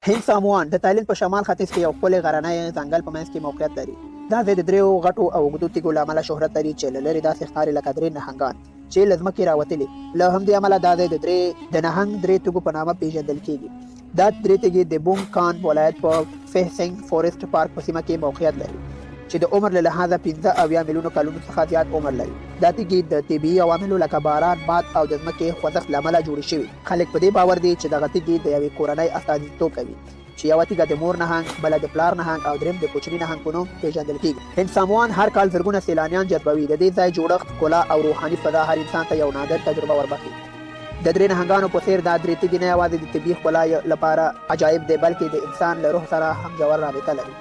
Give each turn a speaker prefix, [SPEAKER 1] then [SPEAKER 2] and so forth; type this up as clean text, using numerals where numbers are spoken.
[SPEAKER 1] هند ساموان د تایلند په شمال ختیځ کې یو ښکلی غرنی ځنګل په منځ کې موقعیت لري. دا ځای د دریو غټو او اوږدو تیږو له امله شهرت لري چې له لرې داسې ښکاري لکه درې نهنګان چې له ځمکې راوتلي. له همدې امله دا ځای د نهنګ درې تیږو په نامه پیژندل کیږي. دا درې تیږې د بونګ کان ولایت په فیسنګ فورسټ پارک په سیمه کې موقعیت لري چې د عمر له لحاظه 15 میلیونو کلونو څخه زیات عمر لري. دا تیږې د طبیعي عواملو لکه باران، باد او د ځمکې خوځښت له امله جوړې شوي. خلک په دې باور دي چې دغه تیږې د یوې کورنۍ استازیتوب کوي چې یوه تیږه د مور نهنګ، بله د پلار نهنګ او دریم د کوچني نهنګ په نوم پیژندل کیږي. هند ساموان هر کال زرګونه سیلانیان جذبوي. د دې ځای جوړښت، ښکلا او روحاني فضا هر انسان ته یو نادر تجربه وربخښي. د درې نهنګانو په څیر دا درې تیږې نه یوازې د طبیعي ښکلا لپاره عجایب دی، بلکې د انسان له روح سره هم ژور رابطه لري.